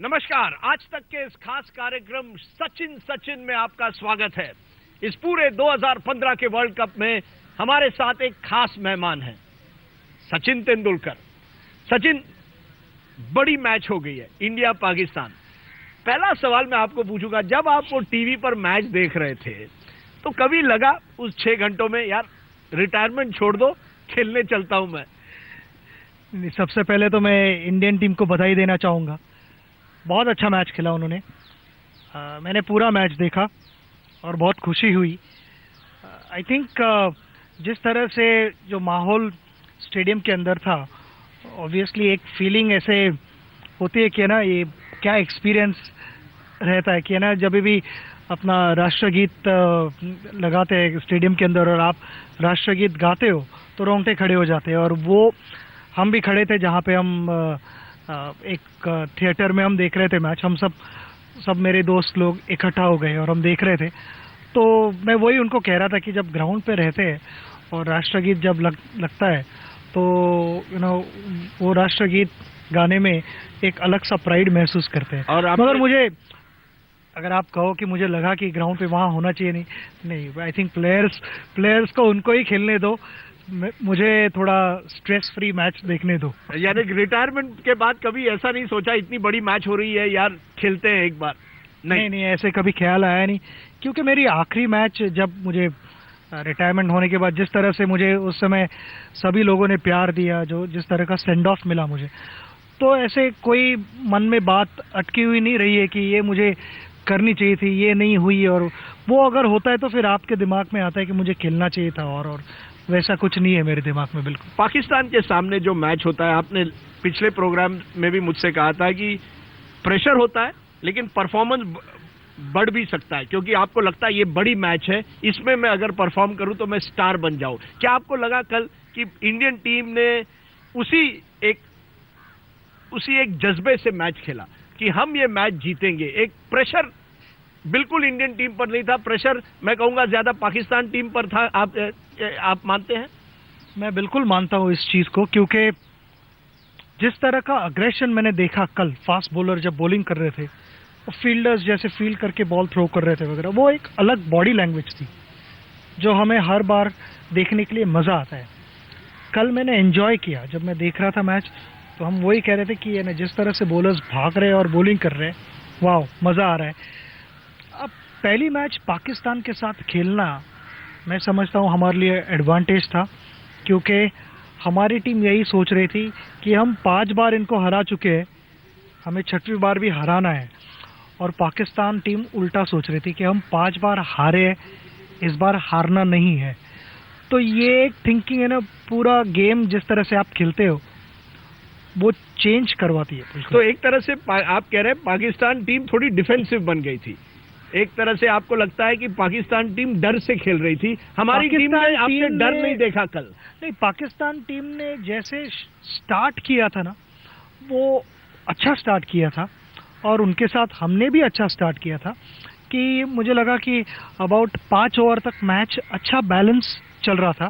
नमस्कार। आज तक के इस खास कार्यक्रम सचिन सचिन में आपका स्वागत है। इस पूरे 2015 के वर्ल्ड कप में हमारे साथ एक खास मेहमान है, सचिन तेंदुलकर। सचिन, बड़ी मैच हो गई है इंडिया पाकिस्तान। पहला सवाल मैं आपको पूछूंगा, जब आप वो टीवी पर मैच देख रहे थे तो कभी लगा उस 6 घंटों में यार रिटायरमेंट छोड़ दो, खेलने चलता हूं मैं? सबसे पहले तो मैं इंडियन टीम को बधाई देना चाहूँगा। बहुत अच्छा मैच खेला उन्होंने। मैंने पूरा मैच देखा और बहुत खुशी हुई। आई थिंक जिस तरह से जो माहौल स्टेडियम के अंदर था, ऑब्वियसली एक फीलिंग ऐसे होती है कि ना, ये क्या एक्सपीरियंस रहता है कि ना, जब भी अपना राष्ट्रगीत लगाते हैं स्टेडियम के अंदर और आप राष्ट्रगीत गाते हो तो रोंगटे खड़े हो जाते हैं। और वो हम भी खड़े थे जहाँ पे हम एक थिएटर में हम देख रहे थे मैच। हम सब मेरे दोस्त लोग इकट्ठा हो गए और हम देख रहे थे। तो मैं वही उनको कह रहा था कि जब ग्राउंड पे रहते हैं और राष्ट्रगीत जब लगता है तो वो राष्ट्रगीत गाने में एक अलग सा प्राइड महसूस करते हैं। और मगर मुझे, अगर आप कहो कि मुझे लगा कि ग्राउंड पे वहाँ होना चाहिए, नहीं, आई थिंक प्लेयर्स को उनको ही खेलने दो। मुझे थोड़ा स्ट्रेस फ्री मैच देखने दो। यानी रिटायरमेंट के बाद कभी ऐसा नहीं सोचा इतनी बड़ी मैच हो रही है यार, खेलते हैं एक बार? नहीं, ऐसे कभी ख्याल आया नहीं, क्योंकि मेरी आखिरी मैच जब मुझे रिटायरमेंट होने के बाद जिस तरह से मुझे उस समय सभी लोगों ने प्यार दिया, जो जिस तरह का सेंड ऑफ मिला मुझे, तो ऐसे कोई मन में बात अटकी हुई नहीं रही है कि ये मुझे करनी चाहिए थी, ये नहीं हुई। और वो अगर होता है तो फिर आपके दिमाग में आता है कि मुझे खेलना चाहिए था, और वैसा कुछ नहीं है मेरे दिमाग में बिल्कुल। पाकिस्तान के सामने जो मैच होता है, आपने पिछले प्रोग्राम में भी मुझसे कहा था कि प्रेशर होता है लेकिन परफॉर्मेंस बढ़ भी सकता है, क्योंकि आपको लगता है ये बड़ी मैच है, इसमें मैं अगर परफॉर्म करूं तो मैं स्टार बन जाऊं। क्या आपको लगा कल कि इंडियन टीम ने उसी एक जज्बे से मैच खेला कि हम ये मैच जीतेंगे? एक प्रेशर बिल्कुल इंडियन टीम पर नहीं था, प्रेशर मैं कहूंगा ज्यादा पाकिस्तान टीम पर था। आप मानते हैं? मैं बिल्कुल मानता हूं इस चीज को, क्योंकि जिस तरह का अग्रेशन मैंने देखा कल, फास्ट बॉलर जब बॉलिंग कर रहे थे, वो फील्डर्स जैसे फील्ड करके बॉल थ्रो कर रहे थे वगैरह, वो एक अलग बॉडी लैंग्वेज थी जो हमें हर बार देखने के लिए मजा आता है। कल मैंने एंजॉय किया जब मैं देख रहा था मैच, तो हम वही कह रहे थे कि ना, जिस तरह से बॉलर्स भाग रहे हैं और बॉलिंग कर रहे हैं, वाह, मजा आ रहा है। अब पहली मैच पाकिस्तान के साथ खेलना मैं समझता हूँ हमारे लिए एडवांटेज था, क्योंकि हमारी टीम यही सोच रही थी कि हम 5 बार इनको हरा चुके हैं, हमें 6वीं बार भी हराना है। और पाकिस्तान टीम उल्टा सोच रही थी कि हम 5 बार हारे हैं, इस बार हारना नहीं है। तो ये एक थिंकिंग है ना, पूरा गेम जिस तरह से आप खेलते हो वो चेंज करवाती है। तो एक तरह से आप कह रहे हैं पाकिस्तान टीम थोड़ी डिफेंसिव बन गई थी। एक तरह से आपको लगता है कि पाकिस्तान टीम डर से खेल रही थी, हमारी टीम ने आपने डर नहीं देखा कल? नहीं, पाकिस्तान टीम ने जैसे स्टार्ट किया था ना, वो अच्छा स्टार्ट किया था, और उनके साथ हमने भी अच्छा स्टार्ट किया था कि मुझे लगा कि अबाउट 5 ओवर तक मैच अच्छा बैलेंस चल रहा था।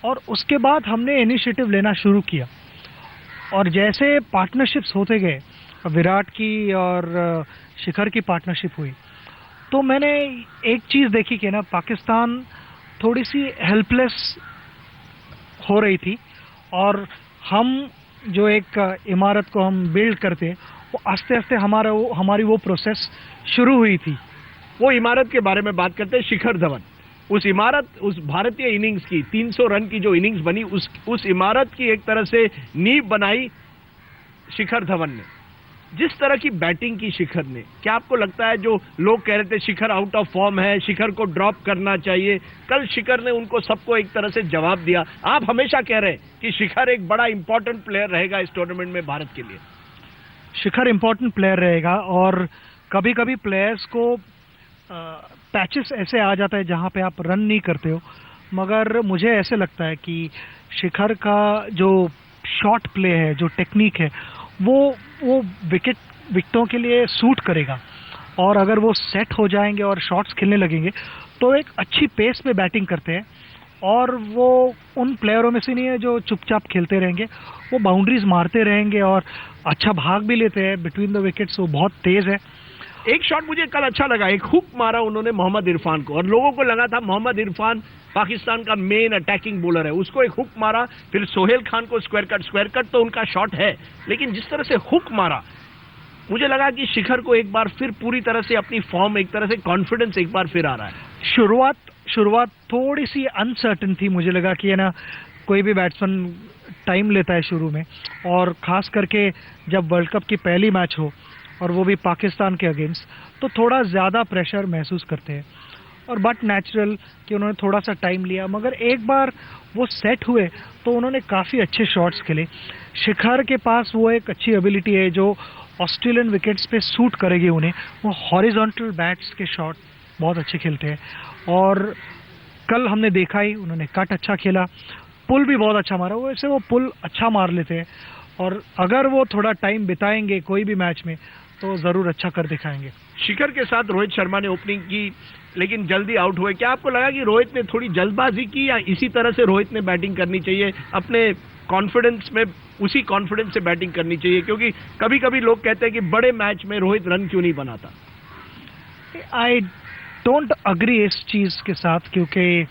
और उसके बाद हमने इनिशिएटिव लेना शुरू किया, और जैसे पार्टनरशिप्स होते गए, विराट की और शिखर की पार्टनरशिप हुई, तो मैंने एक चीज़ देखी कि ना, पाकिस्तान थोड़ी सी हेल्पलेस हो रही थी, और हम जो एक इमारत को हम बिल्ड करते, वो आस्ते आस्ते हमारी वो प्रोसेस शुरू हुई थी। वो इमारत के बारे में बात करते हैं। शिखर धवन, उस इमारत, उस भारतीय इनिंग्स की 300 रन की जो इनिंग्स बनी, उस इमारत की एक तरह से नींव बनाई शिखर धवन ने। जिस तरह की बैटिंग की शिखर ने, क्या आपको लगता है, जो लोग कह रहे थे शिखर आउट ऑफ फॉर्म है, शिखर को ड्रॉप करना चाहिए, कल शिखर ने उनको सबको एक तरह से जवाब दिया? आप हमेशा कह रहे हैं कि शिखर एक बड़ा इंपॉर्टेंट प्लेयर रहेगा इस टूर्नामेंट में भारत के लिए। शिखर इंपॉर्टेंट प्लेयर रहेगा, और कभी कभी प्लेयर्स को पैचेस ऐसे आ जाता है जहां पे आप रन नहीं करते हो, मगर मुझे ऐसे लगता है कि शिखर का जो शॉट प्ले है, जो टेक्निक है, वो विकेटों के लिए सूट करेगा। और अगर वो सेट हो जाएंगे और शॉट्स खेलने लगेंगे तो एक अच्छी पेस पे बैटिंग करते हैं, और वो उन प्लेयरों में से नहीं है जो चुपचाप खेलते रहेंगे, वो बाउंड्रीज मारते रहेंगे और अच्छा भाग भी लेते हैं बिटवीन द विकेट्स, वो बहुत तेज है। एक शॉट मुझे कल अच्छा लगा, एक हुक मारा उन्होंने मोहम्मद इरफान को, और लोगों को लगा था मोहम्मद इरफान पाकिस्तान का मेन अटैकिंग बॉलर है, उसको एक हुक मारा, फिर सोहेल खान को स्क्वायर कट तो उनका शॉट है, लेकिन जिस तरह से हुक मारा मुझे लगा कि शिखर को एक बार फिर पूरी तरह से अपनी फॉर्म, एक तरह से कॉन्फिडेंस एक बार फिर आ रहा है। शुरुआत थोड़ी सी अनसर्टन थी, मुझे लगा कि है ना कोई भी बैट्समैन टाइम लेता है शुरू में, और खास करके जब वर्ल्ड कप की पहली मैच हो और वो भी पाकिस्तान के अगेंस्ट, तो थोड़ा ज़्यादा प्रेशर महसूस करते हैं, और बट नेचुरल कि उन्होंने थोड़ा सा टाइम लिया, मगर एक बार वो सेट हुए तो उन्होंने काफ़ी अच्छे शॉट्स खेले। शिखर के पास वो एक अच्छी एबिलिटी है जो ऑस्ट्रेलियन विकेट्स पे सूट करेगी उन्हें, वो हॉरिजॉन्टल बैट्स के शॉट बहुत अच्छे खेलते हैं, और कल हमने देखा ही उन्होंने कट अच्छा खेला, पुल भी बहुत अच्छा मारा, वैसे वो पुल अच्छा मार लेते हैं, और अगर वो थोड़ा टाइम बिताएंगे कोई भी मैच में तो ज़रूर अच्छा कर दिखाएंगे। शिखर के साथ रोहित शर्मा ने ओपनिंग की लेकिन जल्दी आउट हुए, क्या आपको लगा कि रोहित ने थोड़ी जल्दबाजी की, या इसी तरह से रोहित ने बैटिंग करनी चाहिए, अपने कॉन्फिडेंस में उसी कॉन्फिडेंस से बैटिंग करनी चाहिए, क्योंकि कभी कभी लोग कहते हैं कि बड़े मैच में रोहित रन क्यों नहीं बनाता? आई डोंट अग्री इस चीज़ के साथ, क्योंकि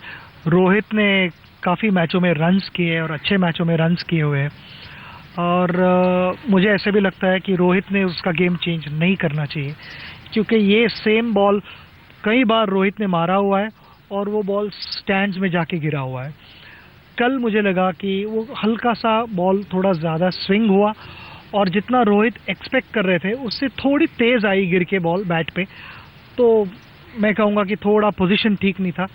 रोहित ने काफ़ी मैचों में रन्स किए और अच्छे मैचों में रन्स किए हुए हैं, और मुझे ऐसे भी लगता है कि रोहित ने उसका गेम चेंज नहीं करना चाहिए, क्योंकि ये सेम बॉल कई बार रोहित ने मारा हुआ है और वो बॉल स्टैंड्स में जाके गिरा हुआ है। कल मुझे लगा कि वो हल्का सा बॉल थोड़ा ज़्यादा स्विंग हुआ, और जितना रोहित एक्सपेक्ट कर रहे थे उससे थोड़ी तेज़ आई गिर के बॉल बैट पे, तो मैं कहूँगा कि थोड़ा पोजीशन ठीक नहीं था,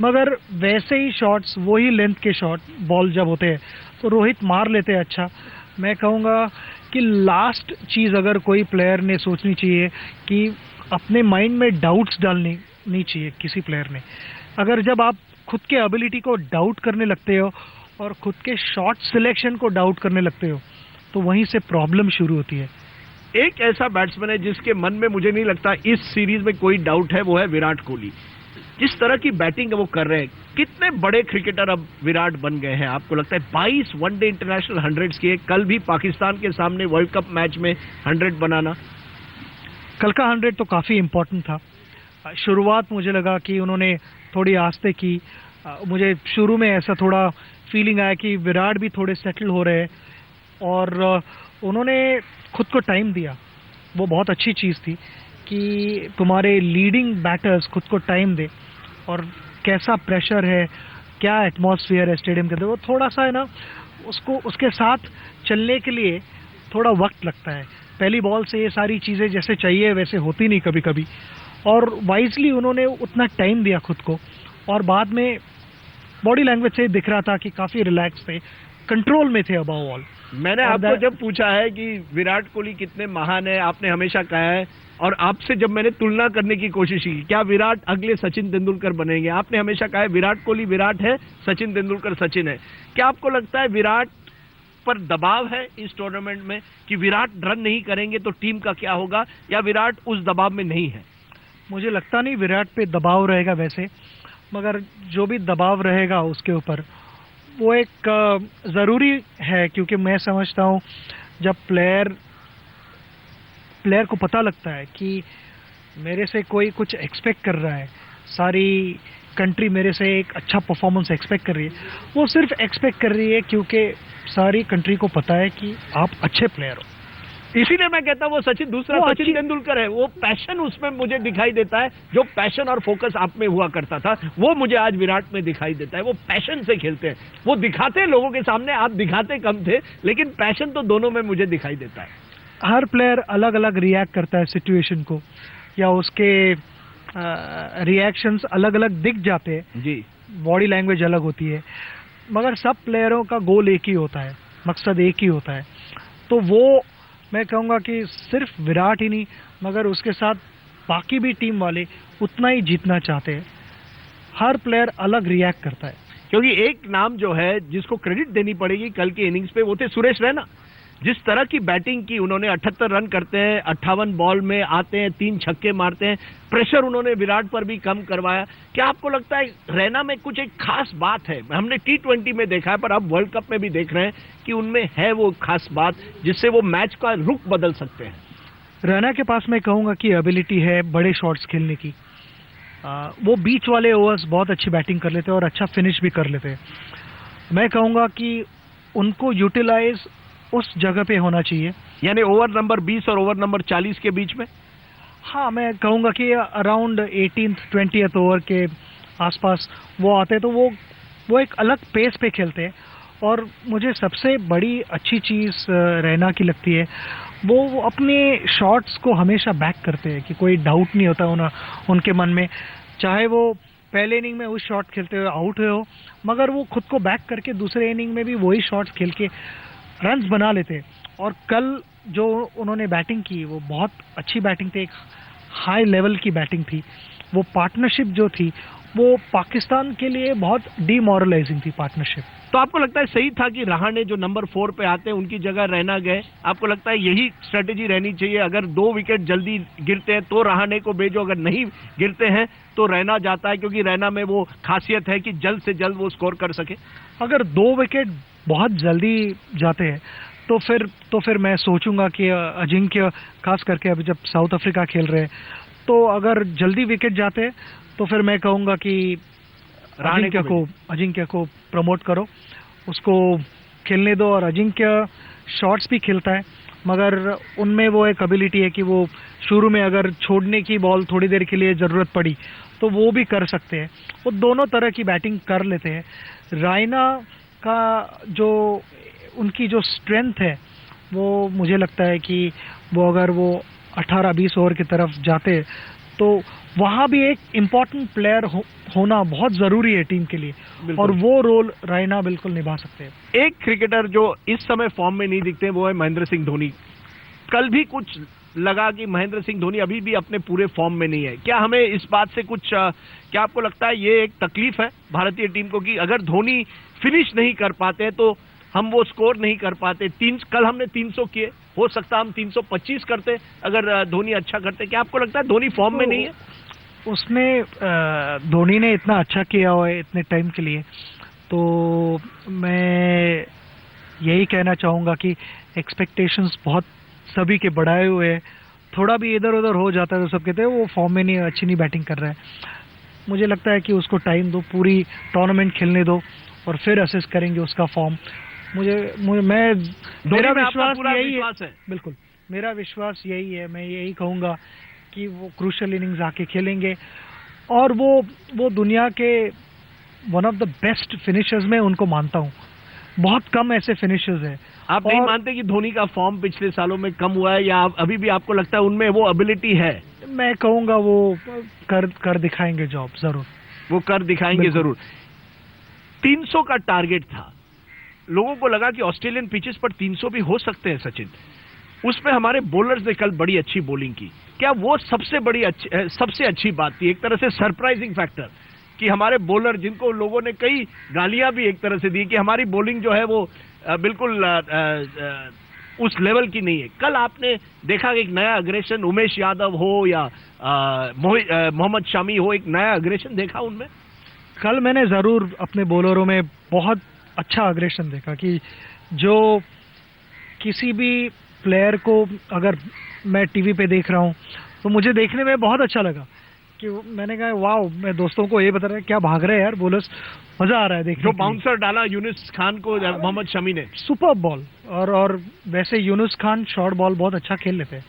मगर वैसे ही शॉट्स, वही लेंथ के शॉट बॉल जब होते हैं तो रोहित मार लेते हैं अच्छा। मैं कहूँगा कि लास्ट चीज़ अगर कोई प्लेयर ने सोचनी चाहिए कि अपने माइंड में डाउट्स डालनी नहीं चाहिए किसी प्लेयर ने। अगर जब आप खुद के एबिलिटी को डाउट करने लगते हो और खुद के शॉट सिलेक्शन को डाउट करने लगते हो, तो वहीं से प्रॉब्लम शुरू होती है। एक ऐसा बैट्समैन है जिसके मन में मुझे नहीं लगता इस सीरीज में कोई डाउट है, वो है विराट कोहली। जिस तरह की बैटिंग वो कर रहे हैं, कितने बड़े क्रिकेटर अब विराट बन गए हैं आपको लगता है? 22 वनडे इंटरनेशनल 100 किए, कल भी पाकिस्तान के सामने वर्ल्ड कप मैच में 100 बनाना। कल का 100 तो काफ़ी इम्पोर्टेंट था। शुरुआत मुझे लगा कि उन्होंने थोड़ी आस्ते की, मुझे शुरू में ऐसा थोड़ा फीलिंग आया कि विराट भी थोड़े सेटल हो रहे हैं, और उन्होंने खुद को टाइम दिया। वो बहुत अच्छी चीज़ थी कि तुम्हारे लीडिंग बैटर्स खुद को टाइम दे, और कैसा प्रेशर है, क्या एटमॉस्फेयर है स्टेडियम के अंदर, वो थोड़ा सा है ना उसको उसके साथ चलने के लिए थोड़ा वक्त लगता है। पहली बॉल से ये सारी चीज़ें जैसे चाहिए वैसे होती नहीं कभी कभी, और वाइजली उन्होंने उतना टाइम दिया खुद को, और बाद में बॉडी लैंग्वेज से दिख रहा था कि काफ़ी रिलैक्स थे, कंट्रोल में थे अबव ऑल। मैंने आपको जब पूछा है कि विराट कोहली कितने महान है, आपने हमेशा कहा है, और आपसे जब मैंने तुलना करने की कोशिश की क्या विराट अगले सचिन तेंदुलकर बनेंगे, आपने हमेशा कहा है विराट कोहली विराट है, सचिन तेंदुलकर सचिन है। क्या आपको लगता है विराट पर दबाव है इस टूर्नामेंट में कि विराट रन नहीं करेंगे तो टीम का क्या होगा, या विराट उस दबाव में नहीं है? मुझे लगता नहीं विराट पे दबाव रहेगा वैसे, मगर जो भी दबाव रहेगा उसके ऊपर वो एक ज़रूरी है, क्योंकि मैं समझता हूँ जब प्लेयर को पता लगता है कि मेरे से कोई कुछ एक्सपेक्ट कर रहा है, सारी कंट्री मेरे से एक अच्छा परफॉर्मेंस एक्सपेक्ट कर रही है, वो सिर्फ एक्सपेक्ट कर रही है क्योंकि सारी कंट्री को पता है कि आप अच्छे प्लेयर हो। इसीलिए मैं कहता हूँ वो सचिन तेंदुलकर है, वो पैशन उसमें मुझे दिखाई देता है, जो पैशन और फोकस आप में हुआ करता था वो मुझे आज विराट में दिखाई देता है। वो पैशन से खेलते हैं, वो दिखाते हैं लोगों के सामने, आप दिखाते कम थे, लेकिन पैशन तो दोनों में मुझे दिखाई देता है। हर प्लेयर अलग अलग रिएक्ट करता है सिचुएशन को, या उसके रिएक्शंस अलग अलग दिख जाते हैं जी, बॉडी लैंग्वेज अलग होती है, मगर सब प्लेयरों का गोल एक ही होता है, मकसद एक ही होता है। तो वो मैं कहूँगा कि सिर्फ विराट ही नहीं मगर उसके साथ बाकी भी टीम वाले उतना ही जीतना चाहते हैं। हर प्लेयर अलग रिएक्ट करता है। क्योंकि एक नाम जो है जिसको क्रेडिट देनी पड़ेगी कल के इनिंग्स पे, वो थे सुरेश रैना। जिस तरह की बैटिंग की उन्होंने, 78 रन करते हैं, 58 बॉल में आते हैं, 3 छक्के मारते हैं, प्रेशर उन्होंने विराट पर भी कम करवाया। क्या आपको लगता है रैना में कुछ एक खास बात है? हमने T20 में देखा है, पर अब वर्ल्ड कप में भी देख रहे हैं कि उनमें है वो खास बात जिससे वो मैच का रुख बदल सकते हैं। रैना के पास मैं कहूँगा कि एबिलिटी है बड़े शॉट्स खेलने की। वो बीच वाले ओवर्स बहुत अच्छी बैटिंग कर लेते हैं और अच्छा फिनिश भी कर लेते हैं। मैं कहूँगा कि उनको यूटिलाइज उस जगह पे होना चाहिए, यानी ओवर नंबर 20 और ओवर नंबर 40 के बीच में। हाँ, मैं कहूँगा कि अराउंड 18th 20th ओवर के आसपास वो आते हैं, तो वो एक अलग पेस पे खेलते हैं। और मुझे सबसे बड़ी अच्छी चीज़ रैना की लगती है, वो अपने शॉट्स को हमेशा बैक करते हैं कि कोई डाउट नहीं होता उनके मन में, चाहे वो पहले इनिंग में उस शॉट खेलते हुए आउट हुए हो, मगर वो खुद को बैक करके दूसरे इनिंग में भी वही शॉट्स खेल के रन्स बना लेते हैं। और कल जो उन्होंने बैटिंग की वो बहुत अच्छी बैटिंग थी, एक हाई लेवल की बैटिंग थी। वो पार्टनरशिप जो थी वो पाकिस्तान के लिए बहुत डीमोरलाइजिंग थी पार्टनरशिप। तो आपको लगता है सही था कि रहाणे जो नंबर 4 पे आते हैं उनकी जगह रैना गए? आपको लगता है यही स्ट्रेटेजी रहनी चाहिए, अगर 2 विकेट जल्दी गिरते हैं तो रहाणे को भेजो, अगर नहीं गिरते हैं तो रैना जाता है, क्योंकि रैना में वो खासियत है कि जल्द से जल्द वो स्कोर कर सके? अगर 2 विकेट बहुत जल्दी जाते हैं तो फिर मैं सोचूंगा कि अजिंक्य, खास करके अभी जब साउथ अफ्रीका खेल रहे हैं, तो अगर जल्दी विकेट जाते हैं तो फिर मैं कहूंगा कि अजिंक्य को प्रमोट करो, उसको खेलने दो। और अजिंक्य शॉट्स भी खेलता है, मगर उनमें वो एक एबिलिटी है कि वो शुरू में अगर छोड़ने की बॉल थोड़ी देर के लिए ज़रूरत पड़ी तो वो भी कर सकते हैं। वो दोनों तरह की बैटिंग कर लेते हैं। रैना का जो उनकी जो स्ट्रेंथ है, वो मुझे लगता है कि वो अगर वो 18-20 ओवर की तरफ जाते तो वहाँ भी एक इम्पॉर्टेंट प्लेयर होना बहुत ज़रूरी है टीम के लिए, और वो रोल रैना बिल्कुल निभा सकते हैं। एक क्रिकेटर जो इस समय फॉर्म में नहीं दिखते वो है महेंद्र सिंह धोनी। कल भी कुछ लगा कि महेंद्र सिंह धोनी अभी भी अपने पूरे फॉर्म में नहीं है। क्या हमें इस बात से कुछ, क्या आपको लगता है ये एक तकलीफ है भारतीय टीम को कि अगर धोनी फिनिश नहीं कर पाते तो हम वो स्कोर नहीं कर पाते? कल हमने 300 किए, हो सकता हम 325 करते अगर धोनी अच्छा करते। क्या आपको लगता है धोनी फॉर्म में नहीं है? उसमें धोनी ने इतना अच्छा किया हुआ है इतने टाइम के लिए, तो मैं यही कहना चाहूँगा कि एक्सपेक्टेशंस बहुत सभी के बढ़ाए हुए हैं। थोड़ा भी इधर उधर हो जाता है तो सब कहते हैं वो फॉर्म में नहीं, अच्छी नहीं बैटिंग कर रहा है। मुझे लगता है कि उसको टाइम दो, पूरी टूर्नामेंट खेलने दो, और फिर असेस करेंगे उसका फॉर्म। मेरा विश्वास यही है, बिल्कुल मेरा विश्वास यही है। मैं यही कहूँगा कि वो क्रूशियल इनिंग्स आके खेलेंगे, और वो दुनिया के one of the best finishers में उनको मानता हूँ। बहुत कम ऐसे फिनिशर्स हैं। आप नहीं मानते कि धोनी का फॉर्म पिछले सालों में कम हुआ है, या अभी भी आपको लगता है उनमें वो एबिलिटी है? मैं कहूँगा वो कर दिखाएंगे जॉब, जरूर वो कर दिखाएंगे जरूर। 300 का टारगेट था, लोगों को लगा कि ऑस्ट्रेलियन पिचेस पर 300 भी हो सकते हैं सचिन। उसमें हमारे बॉलर्स ने कल बड़ी अच्छी बॉलिंग की। क्या वो सबसे अच्छी बात थी, एक तरह से सरप्राइजिंग फैक्टर, कि हमारे बॉलर, जिनको लोगों ने कई गालियां भी एक तरह से दी कि हमारी बॉलिंग जो है वो बिल्कुल उस लेवल की नहीं है। कल आपने देखा कि एक नया अग्रेशन, उमेश यादव हो या मोहम्मद शमी हो, एक नया अग्रेशन देखा उनमें? कल मैंने जरूर अपने बॉलरों में बहुत अच्छा अग्रेशन देखा, कि जो किसी भी प्लेयर को, अगर मैं टीवी पे देख रहा हूँ तो मुझे देखने में बहुत अच्छा लगा, कि मैंने कहा वाओ, मैं दोस्तों को ये बता रहा है क्या भाग रहे हैं यार बॉलर्स, मजा आ रहा है देखने। जो बाउंसर डाला यूनुस खान को मोहम्मद शमी ने, सुपर बॉल। और वैसे यूनुस खान शॉर्ट बॉल बहुत अच्छा खेल लेते हैं,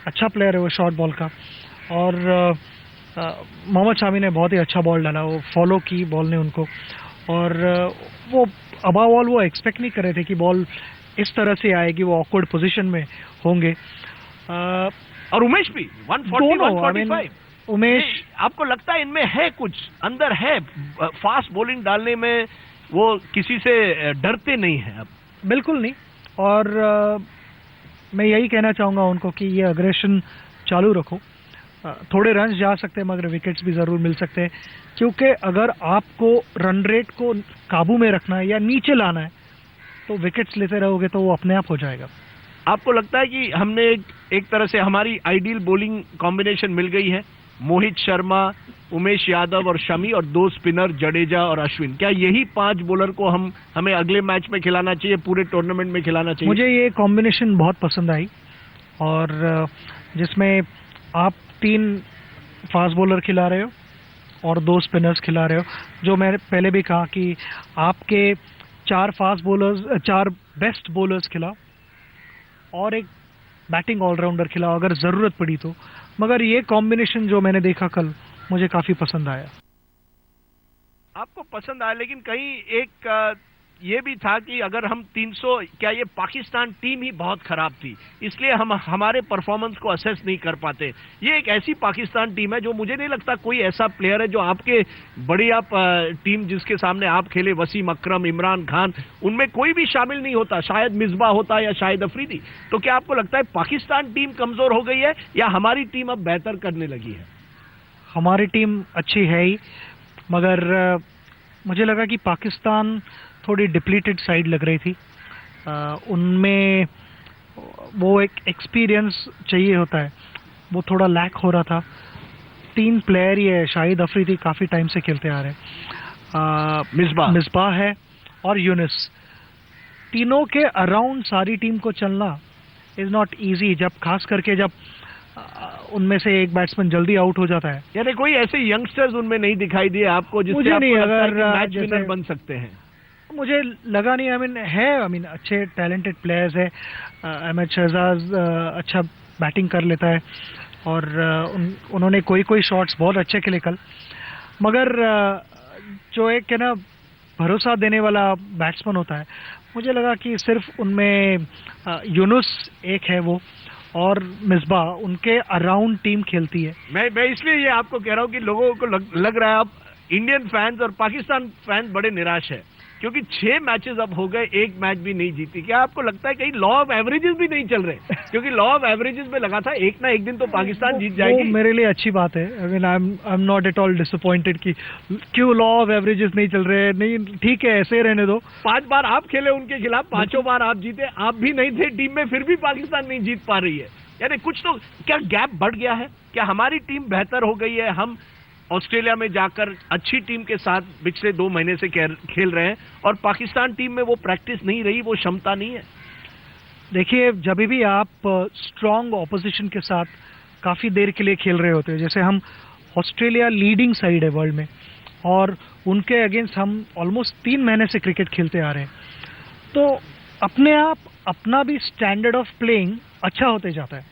अच्छा प्लेयर है वो शॉर्ट बॉल का। और मोहम्मद शमी ने बहुत ही अच्छा बॉल डाला, वो फॉलो की बॉल ने उनको, और वो अबाव ऑल वो एक्सपेक्ट नहीं कर रहे थे कि बॉल इस तरह से आएगी, वो ऑकवर्ड पोजीशन में होंगे। और उमेश भी 140 145। उमेश, आपको लगता है इनमें है कुछ अंदर है, फास्ट बॉलिंग डालने में वो किसी से डरते नहीं है अब? बिल्कुल नहीं। और मैं यही कहना चाहूँगा उनको कि ये अग्रेशन चालू रखो। थोड़े रन्स जा सकते हैं मगर विकेट्स भी ज़रूर मिल सकते हैं, क्योंकि अगर आपको रन रेट को काबू में रखना है या नीचे लाना है तो विकेट्स लेते रहोगे तो वो अपने आप हो जाएगा। आपको लगता है कि हमने एक तरह से हमारी आइडियल बॉलिंग कॉम्बिनेशन मिल गई है? मोहित शर्मा, उमेश यादव और शमी, और 2 स्पिनर जडेजा और अश्विन। क्या यही 5 बॉलर को हमें अगले मैच में खिलाना चाहिए, पूरे टूर्नामेंट में खिलाना चाहिए? मुझे ये कॉम्बिनेशन बहुत पसंद आई, और जिसमें आप 3 फास्ट बॉलर खिला रहे हो और 2 स्पिनर्स खिला रहे हो। जो मैंने पहले भी कहा कि आपके 4 फास्ट बॉलर्स, 4 बेस्ट बॉलर्स खिलाओ और एक बैटिंग ऑलराउंडर खिलाओ अगर ज़रूरत पड़ी तो। मगर ये कॉम्बिनेशन जो मैंने देखा कल, मुझे काफ़ी पसंद आया। आपको पसंद आया, लेकिन कहीं एक ये भी था कि अगर हम 300, क्या ये पाकिस्तान टीम ही बहुत खराब थी, इसलिए हम हमारे परफॉर्मेंस को असेस नहीं कर पाते? ये एक ऐसी पाकिस्तान टीम है जो मुझे नहीं लगता कोई ऐसा प्लेयर है जो आपके बड़ी टीम जिसके सामने आप खेले, वसीम अकरम, इमरान खान, उनमें कोई भी शामिल नहीं होता। शायद मिसबा होता या शायद अफरीदी। तो क्या आपको लगता है पाकिस्तान टीम कमजोर हो गई है या हमारी टीम अब बेहतर करने लगी है? हमारी टीम अच्छी है ही, मगर मुझे लगा कि पाकिस्तान थोड़ी डिप्लीटेड साइड लग रही थी। उनमें वो एक एक्सपीरियंस चाहिए होता है, वो थोड़ा लैक हो रहा था। 3 प्लेयर ही है, शाहिद अफरीदी काफ़ी टाइम से खेलते आ रहे हैं, मिसबा है और यूनिस। तीनों के अराउंड सारी टीम को चलना इज़ नॉट ईजी, जब खास करके जब उनमें से एक बैट्समैन जल्दी आउट हो जाता है। यानी कोई ऐसे यंगस्टर्स उनमें नहीं दिखाई दिए आपको जिससे मुझे नहीं, आपको लगता है अगर कि मैच विनर बन सकते हैं? मुझे लगा नहीं। आई मीन अच्छे टैलेंटेड प्लेयर्स है। अहमद शहजाद अच्छा बैटिंग कर लेता है, और उन्होंने कोई शॉट्स बहुत अच्छे खेले कल। मगर जो एक है ना भरोसा देने वाला बैट्समैन होता है, मुझे लगा कि सिर्फ उनमें यूनुस एक है वो, और मिसबा, उनके अराउंड टीम खेलती है। मैं इसलिए ये आपको कह रहा हूँ कि लोगों को लग रहा है अब इंडियन फैंस और पाकिस्तान फैंस बड़े निराश है, क्योंकि 6 मैचेस अब हो गए, 1 मैच भी नहीं जीती। क्या आपको लगता है कहीं लॉ ऑफ एवरेजेस भी नहीं चल रहे? क्योंकि लॉ ऑफ एवरेजेस में लगा था एक ना एक दिन तो पाकिस्तान जीत जाएगी। वो मेरे लिए अच्छी बात है। I am not at all disappointed कि क्यों लॉ ऑफ एवरेजेस नहीं चल रहे। नहीं, ठीक है, ऐसे रहने दो। 5 बार आप खेले उनके खिलाफ, 5 बार आप जीते। आप भी नहीं थे टीम में, फिर भी पाकिस्तान नहीं जीत पा रही है। यानी कुछ तो क्या गैप बढ़ गया है? क्या हमारी टीम बेहतर हो गई है? हम ऑस्ट्रेलिया में जाकर अच्छी टीम के साथ पिछले 2 महीने से खेल रहे हैं, और पाकिस्तान टीम में वो प्रैक्टिस नहीं रही, वो क्षमता नहीं है। देखिए, जब भी आप स्ट्रांग ऑपोजिशन के साथ काफ़ी देर के लिए खेल रहे होते हैं, जैसे हम ऑस्ट्रेलिया लीडिंग साइड है वर्ल्ड में, और उनके अगेंस्ट हम ऑलमोस्ट 3 महीने से क्रिकेट खेलते आ रहे हैं, तो अपने आप अपना भी स्टैंडर्ड ऑफ प्लेइंग अच्छा होते जाता है।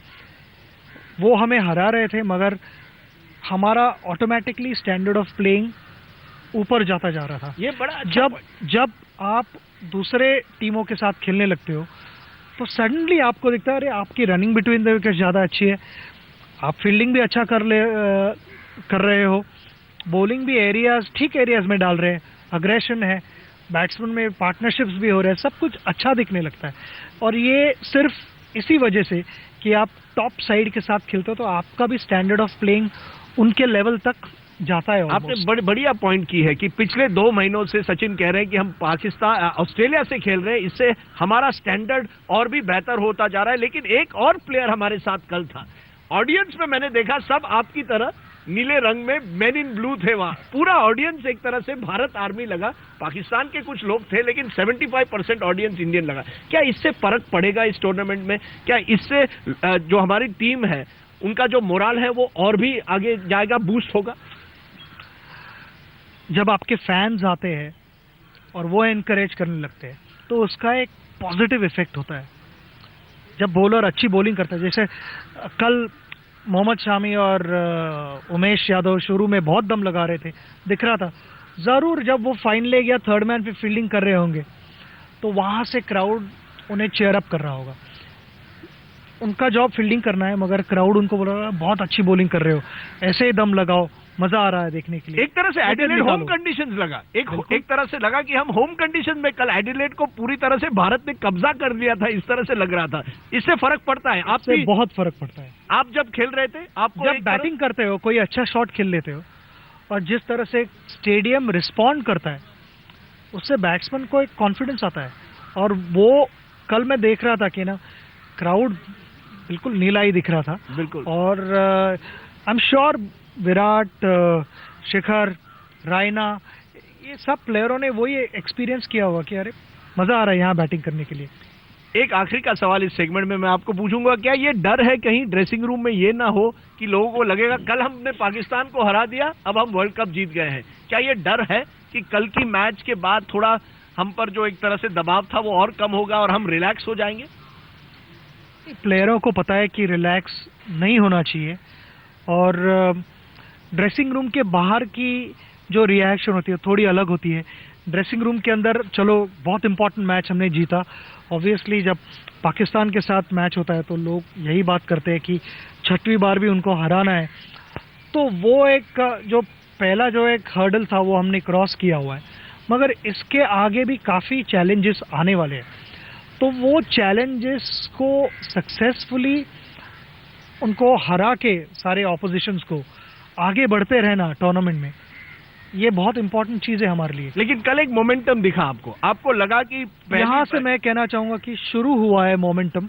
वो हमें हरा रहे थे, मगर हमारा ऑटोमेटिकली स्टैंडर्ड ऑफ प्लेइंग ऊपर जाता जा रहा था। ये बड़ा अच्छा जब आप दूसरे टीमों के साथ खेलने लगते हो, तो सडनली आपको दिखता है अरे आपकी रनिंग बिटवीन द विकेट ज़्यादा अच्छी है, आप फील्डिंग भी अच्छा कर रहे हो, बॉलिंग भी ठीक एरियाज में डाल रहे हैं, अग्रेशन है, बैट्समैन में पार्टनरशिप्स भी हो रहे हैं, सब कुछ अच्छा दिखने लगता है। और ये सिर्फ इसी वजह से कि आप टॉप साइड के साथ खेलते हो, तो आपका भी स्टैंडर्ड ऑफ प्लेइंग उनके लेवल तक जाता है। आपने बढ़िया पॉइंट की है कि पिछले 2 महीनों से सचिन कह रहे हैं कि हम ऑस्ट्रेलिया से खेल रहे हैं, इससे हमारा स्टैंडर्ड और भी बेहतर होता जा रहा है। लेकिन एक और प्लेयर हमारे साथ कल था, ऑडियंस में मैंने देखा सब आपकी तरह नीले रंग में मैन इन ब्लू थे। वहां पूरा ऑडियंस एक तरह से भारत आर्मी लगा। पाकिस्तान के कुछ लोग थे, लेकिन 75% ऑडियंस इंडियन लगा। क्या इससे फर्क पड़ेगा इस टूर्नामेंट में? क्या इससे जो हमारी टीम है उनका जो मोराल है वो और भी आगे जाएगा, बूस्ट होगा? जब आपके फैंस आते हैं और वो एनकरेज करने लगते हैं, तो उसका एक पॉजिटिव इफेक्ट होता है। जब बॉलर अच्छी बॉलिंग करता है, जैसे कल मोहम्मद शामी और उमेश यादव शुरू में बहुत दम लगा रहे थे, दिख रहा था। ज़रूर जब वो फाइनल या थर्ड मैन पे फील्डिंग कर रहे होंगे, तो वहाँ से क्राउड उन्हें चेयर अप कर रहा होगा। उनका जॉब फील्डिंग करना है, मगर क्राउड उनको बोल रहा है बहुत अच्छी बॉलिंग कर रहे हो, ऐसे ही दम लगाओ, मजा आ रहा है देखने के लिए। एक तरह से एडिलेड होम कंडीशंस लगा, एक तरह से लगा कि हम होम कंडीशन में कल एडिलेड को पूरी तरह से भारत ने कब्जा कर लिया था, इस तरह से लग रहा था। इससे फर्क पड़ता है? आपसे बहुत फर्क पड़ता है। आप जब खेल रहे थे, आपको जब बैटिंग करते हो, कोई अच्छा शॉट खेल लेते हो, और जिस तरह से स्टेडियम रिस्पॉन्ड करता है, उससे बैट्समैन को एक कॉन्फिडेंस आता है, और वो कल मैं देख रहा था कि ना क्राउड बिल्कुल नीला ही दिख रहा था बिल्कुल। और आई एम श्योर विराट, शिखर, रायना, ये सब प्लेयरों ने वही एक्सपीरियंस किया होगा कि अरे मजा आ रहा है यहाँ बैटिंग करने के लिए। एक आखिरी का सवाल इस सेगमेंट में मैं आपको पूछूंगा, क्या ये डर है कहीं ड्रेसिंग रूम में ये ना हो कि लोगों को लगेगा कल हमने पाकिस्तान को हरा दिया, अब हम वर्ल्ड कप जीत गए हैं? क्या ये डर है कि कल की मैच के बाद थोड़ा हम पर जो एक तरह से दबाव था वो और कम होगा और हम रिलैक्स हो जाएंगे? प्लेयरों को पता है कि रिलैक्स नहीं होना चाहिए और ड्रेसिंग रूम के बाहर की जो रिएक्शन होती है थोड़ी अलग होती है। ड्रेसिंग रूम के अंदर चलो बहुत इंपॉर्टेंट मैच हमने जीता, ऑब्वियसली जब पाकिस्तान के साथ मैच होता है तो लोग यही बात करते हैं कि छठवीं बार भी उनको हराना है, तो वो एक जो पहला जो एक हर्डल था वो हमने क्रॉस किया हुआ है, मगर इसके आगे भी काफ़ी चैलेंजेस आने वाले हैं। तो वो चैलेंजेस को सक्सेसफुली उनको हरा के सारे ऑपोजिशंस को आगे बढ़ते रहना टूर्नामेंट में, ये बहुत इंपॉर्टेंट चीज़ है हमारे लिए। लेकिन कल एक मोमेंटम दिखा आपको लगा कि यहाँ से मैं कहना चाहूँगा कि शुरू हुआ है मोमेंटम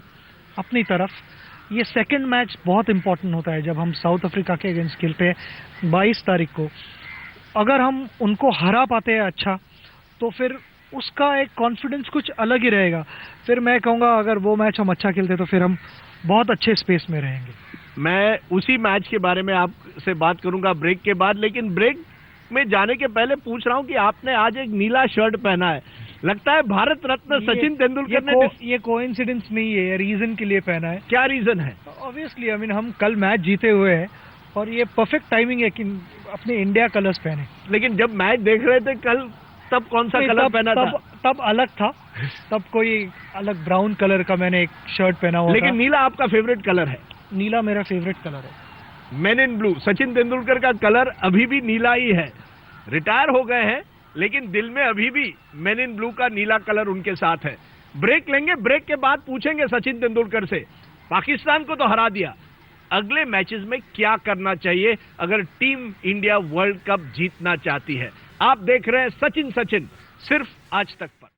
अपनी तरफ। ये सेकंड मैच बहुत इंपॉर्टेंट होता है जब हम साउथ अफ्रीका के अगेंस्ट खेलते हैं 22 तारीख को। अगर हम उनको हरा पाते हैं अच्छा, तो फिर उसका एक कॉन्फिडेंस कुछ अलग ही रहेगा। फिर मैं कहूँगा अगर वो मैच हम अच्छा खेलते तो फिर हम बहुत अच्छे स्पेस में रहेंगे। मैं उसी मैच के बारे में आपसे बात करूंगा ब्रेक के बाद, लेकिन ब्रेक में जाने के पहले पूछ रहा हूं कि आपने आज एक नीला शर्ट पहना है, लगता है भारत रत्न सचिन तेंदुलकर ने ये कोइंसिडेंस नहीं है, ये रीजन के लिए पहना है। क्या रीजन है? ऑब्वियसली आई मीन हम कल मैच जीते हुए हैं और ये परफेक्ट टाइमिंग है कि अपने इंडिया कलर्स पहने। लेकिन जब मैच देख रहे थे कल, तब कौन सा कलर पहना था? तब अलग था, तब कोई अलग ब्राउन कलर का मैंने एक शर्ट पहना हुआ था। लेकिन नीला आपका फेवरेट कलर है? नीला मेरा फेवरेट कलर है। Man in blue, Sachin Tendulkar का कलर अभी भी नीला ही है। रिटायर हो गए हैं लेकिन दिल में अभी भी मैन इन ब्लू का नीला कलर उनके साथ है। ब्रेक लेंगे, ब्रेक के बाद पूछेंगे सचिन तेंदुलकर से, पाकिस्तान को तो हरा दिया, अगले मैचेस में क्या करना चाहिए अगर टीम इंडिया वर्ल्ड कप जीतना चाहती है। आप देख रहे हैं सचिन सिर्फ आज तक पर।